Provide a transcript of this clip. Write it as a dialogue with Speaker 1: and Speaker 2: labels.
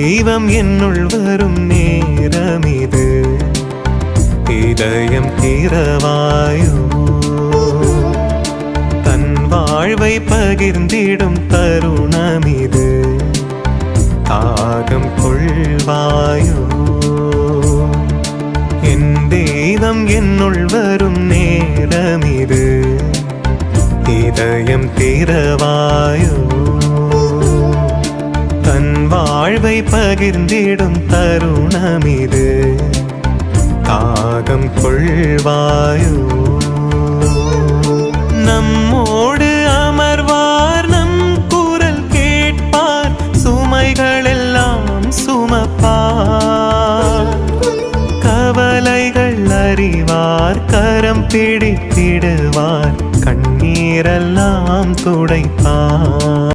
Speaker 1: தெய்வம் என்னுள் வரும் நேரமிது, இதயம் திறவாயோ. தன் வாழ்வை பகிர்ந்திடும் தருணமிது, தாகம் கொள்வாயோ. என் தெய்வம் என்னுள் வரும் நேரமிது, இதயம் திறவாயோ. தன் வாழ்வை பகிர்ந்திடும் தருணமிது, தாகம் கொள்வாயோ. நம்மோடு அமர்வார், நம் குரல் கேட்பார், சுமைகளெல்லாம் சுமப்பார். கவலைகள் அறிவார், கரம் பிடித்திடுவார், கண்ணீரெல்லாம் துடைப்பார்.